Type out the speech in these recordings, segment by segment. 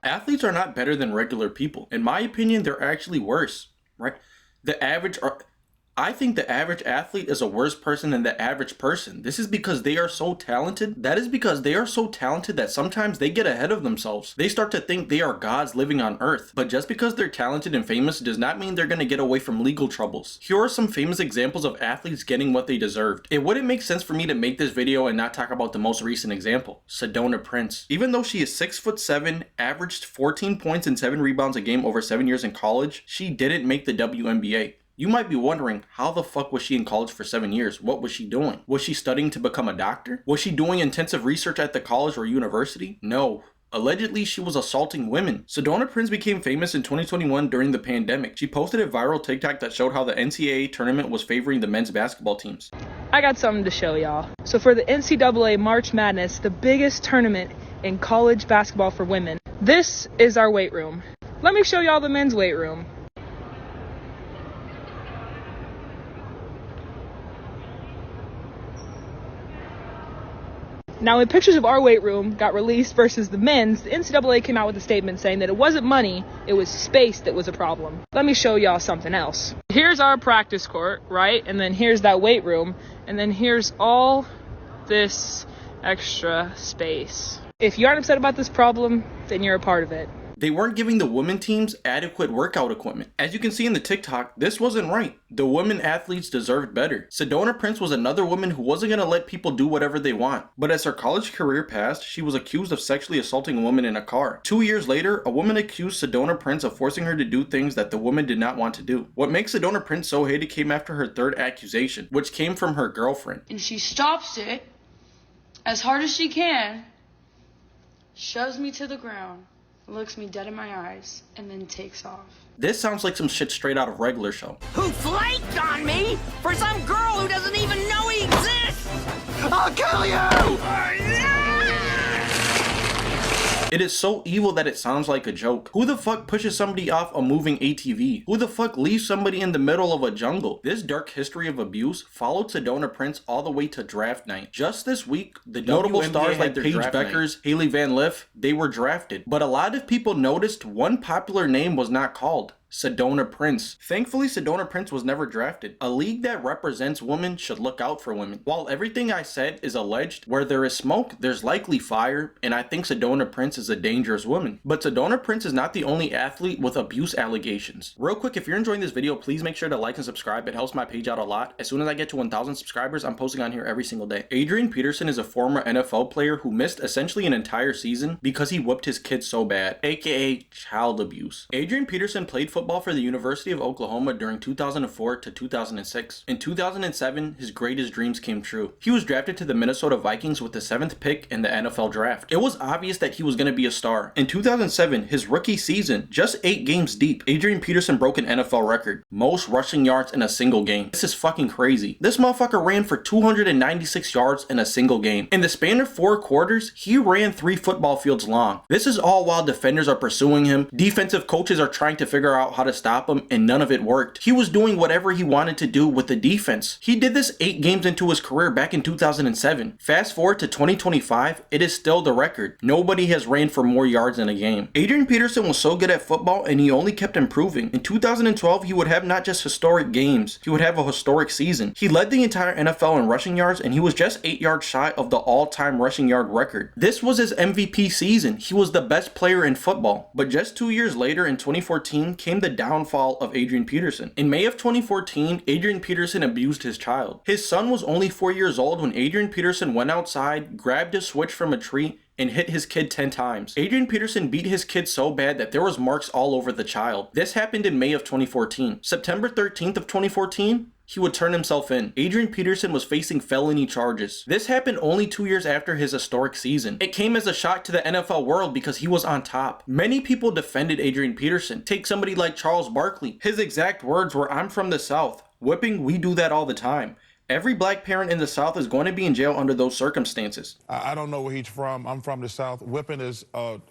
Athletes are not better than regular people. In my opinion, they're actually worse, right? I think the average athlete is a worse person than the average person. This is because they are so talented. That is because they are so talented that sometimes they get ahead of themselves. They start to think they are gods living on earth. But just because they're talented and famous does not mean they're going to get away from legal troubles. Here are some famous examples of athletes getting what they deserved. It wouldn't make sense for me to make this video and not talk about the most recent example, Sedona Prince. Even though she is 6'7", averaged 14 points and 7 rebounds a game over 7 years in college, she didn't make the WNBA. You might be wondering, how the fuck was she in college for 7 years? What was she doing? Was she studying to become a doctor? Was she doing intensive research at the college or university? No. Allegedly, she was assaulting women. Sedona Prince became famous in 2021 during the pandemic. She posted a viral TikTok that showed how the NCAA tournament was favoring the men's basketball teams. I got something to show y'all. So for the NCAA March Madness, the biggest tournament in college basketball for women, this is our weight room. Let me show y'all the men's weight room. Now, when pictures of our weight room got released versus the men's, the NCAA came out with a statement saying that it wasn't money, it was space that was a problem. Let me show y'all something else. Here's our practice court, right? And then here's that weight room. And then here's all this extra space. If you aren't upset about this problem, then you're a part of it. They weren't giving the women teams adequate workout equipment. As you can see in the TikTok, this wasn't right. The women athletes deserved better. Sedona Prince was another woman who wasn't going to let people do whatever they want. But as her college career passed, she was accused of sexually assaulting a woman in a car. 2 years later, a woman accused Sedona Prince of forcing her to do things that the woman did not want to do. What makes Sedona Prince so hated came after her third accusation, which came from her girlfriend. And she stops it as hard as she can, shoves me to the ground, looks me dead in my eyes, and then takes off. This sounds like some shit straight out of Regular Show. Who flaked on me for some girl who doesn't even know he exists? I'll kill you! It is so evil that it sounds like a joke. Who the fuck pushes somebody off a moving ATV? Who the fuck leaves somebody in the middle of a jungle? This dark history of abuse followed Sedona Prince all the way to draft night. Just this week, the notable stars like Paige Beckers, Haley Van Lith, they were drafted. But a lot of people noticed one popular name was not called. Sedona Prince. Thankfully, Sedona Prince was never drafted. A league that represents women should look out for women. While everything I said is alleged, where there is smoke, there's likely fire, and I think Sedona Prince is a dangerous woman. But Sedona Prince is not the only athlete with abuse allegations. Real quick, if you're enjoying this video, please make sure to like and subscribe. It helps my page out a lot. As soon as I get to 1,000 subscribers, I'm posting on here every single day. Adrian Peterson is a former NFL player who missed essentially an entire season because he whooped his kid so bad, aka child abuse. Adrian Peterson played football for the University of Oklahoma during 2004 to 2006. In 2007, his greatest dreams came true. He was drafted to the Minnesota Vikings with the 7th pick in the NFL draft. It was obvious that he was going to be a star. In 2007, his rookie season, just 8 games deep, Adrian Peterson broke an NFL record. Most rushing yards in a single game. This is fucking crazy. This motherfucker ran for 296 yards in a single game. In the span of 4 quarters, he ran 3 football fields long. This is all while defenders are pursuing him, defensive coaches are trying to figure out how to stop him, and none of it worked. He was doing whatever he wanted to do with the defense. He did this 8 games into his career back in 2007. Fast forward to 2025, it is still the record. Nobody has ran for more yards in a game. Adrian Peterson was so good at football and he only kept improving. In 2012, he would have not just historic games, he would have a historic season. He led the entire NFL in rushing yards and he was just 8 yards shy of the all-time rushing yard record. This was his MVP season. He was the best player in football. But just 2 years later in 2014 came the downfall of Adrian Peterson. In May of 2014, Adrian Peterson abused his child. His son was only 4 years old when Adrian Peterson went outside, grabbed a switch from a tree, and hit his kid 10 times. Adrian Peterson beat his kid so bad that there was marks all over the child. This happened in May of 2014. September 13th of 2014, he would turn himself in. Adrian Peterson was facing felony charges. This happened only 2 years after his historic season. It came as a shock to the NFL world because he was on top. Many people defended Adrian Peterson. Take somebody like Charles Barkley. His exact words were, "I'm from the South. Whipping, we do that all the time." Every black parent in the South is going to be in jail under those circumstances. I don't know where he's from. I'm from the South. Whipping is,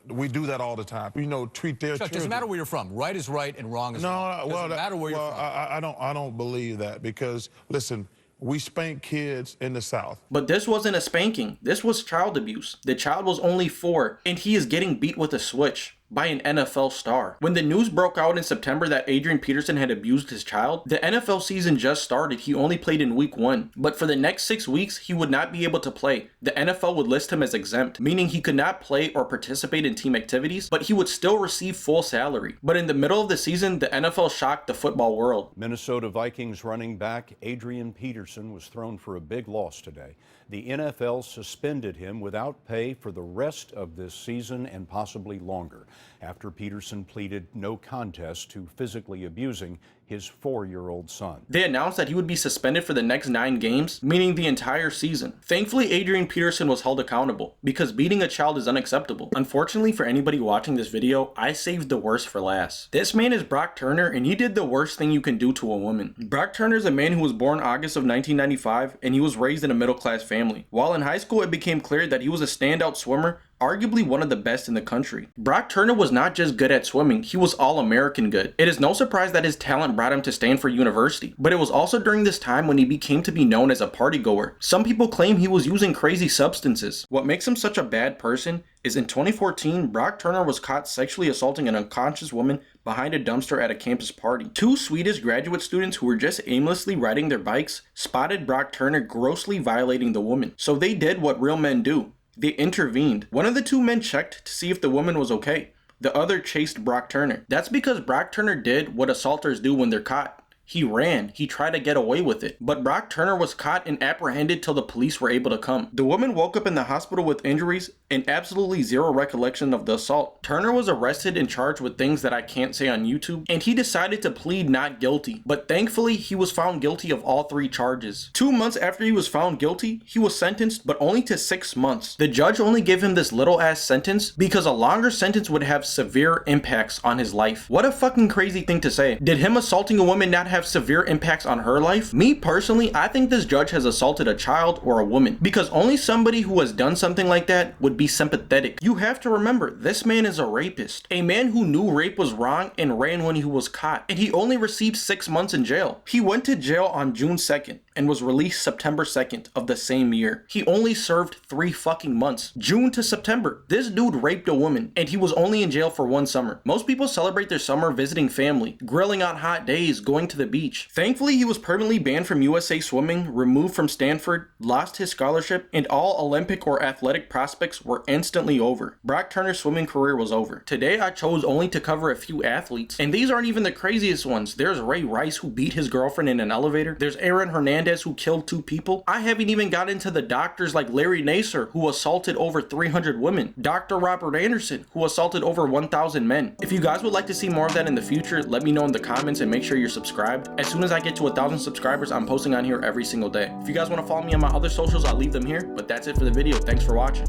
we do that all the time. You know, treat their children. It doesn't matter where you're from. Right is right and wrong is wrong. It doesn't matter where you're from. I don't believe that because, listen, We spank kids in the South. But this wasn't a spanking. This was child abuse. The child was only 4, and he is getting beat with a switch by an NFL star. When the news broke out in September that Adrian Peterson had abused his child, the NFL season just started. He only played in week 1. But for the next 6 weeks, he would not be able to play. The NFL would list him as exempt, meaning he could not play or participate in team activities, but he would still receive full salary. But in the middle of the season, the NFL shocked the football world. Minnesota Vikings running back Adrian Peterson was thrown for a big loss today. The NFL suspended him without pay for the rest of this season and possibly longer, after Peterson pleaded no contest to physically abusing his 4-year-old son. They announced that he would be suspended for the next 9 games, meaning the entire season. Thankfully, Adrian Peterson was held accountable, because beating a child is unacceptable. Unfortunately for anybody watching this video, I saved the worst for last. This man is Brock Turner, and he did the worst thing you can do to a woman. Brock Turner is a man who was born August of 1995, and he was raised in a middle-class family. While in high school, it became clear that he was a standout swimmer, arguably one of the best in the country. Brock Turner was not just good at swimming, he was all-American good. It is no surprise that his talent brought him to Stanford University, but it was also during this time when he became to be known as a party goer. Some people claim he was using crazy substances. What makes him such a bad person is in 2014, Brock Turner was caught sexually assaulting an unconscious woman behind a dumpster at a campus party. 2 Swedish graduate students who were just aimlessly riding their bikes spotted Brock Turner grossly violating the woman. So they did what real men do. They intervened. One of the 2 men checked to see if the woman was okay. The other chased Brock Turner. That's because Brock Turner did what assaulters do when they're caught. He ran. He tried to get away with it. But Brock Turner was caught and apprehended till the police were able to come. The woman woke up in the hospital with injuries and absolutely zero recollection of the assault. Turner was arrested and charged with things that I can't say on YouTube, and he decided to plead not guilty. But thankfully, he was found guilty of all 3 charges. 2 months after he was found guilty, he was sentenced, but only to 6 months. The judge only gave him this little ass sentence because a longer sentence would have severe impacts on his life. What a fucking crazy thing to say. Did him assaulting a woman not have severe impacts on her life? Me personally, I think this judge has assaulted a child or a woman, because only somebody who has done something like that would be sympathetic. You have to remember, this man is a rapist, a man who knew rape was wrong and ran when he was caught, and he only received 6 months in jail. He went to jail on June 2nd and was released September 2nd of the same year. He only served 3 fucking months, June to September. This dude raped a woman, and he was only in jail for 1 summer. Most people celebrate their summer visiting family, grilling on hot days, going to the beach. Thankfully, he was permanently banned from USA Swimming, removed from Stanford, lost his scholarship, and all Olympic or athletic prospects were instantly over. Brock Turner's swimming career was over. Today, I chose only to cover a few athletes, and these aren't even the craziest ones. There's Ray Rice, who beat his girlfriend in an elevator. There's Aaron Hernandez, who killed 2 people. I haven't even got into the doctors like Larry Nassar, who assaulted over 300 women. Dr. Robert Anderson, who assaulted over 1,000 men. If you guys would like to see more of that in the future, let me know in the comments and make sure you're subscribed. As soon as I get to 1,000 subscribers, I'm posting on here every single day. If you guys want to follow me on my other socials, I'll leave them here. But that's it for the video. Thanks for watching.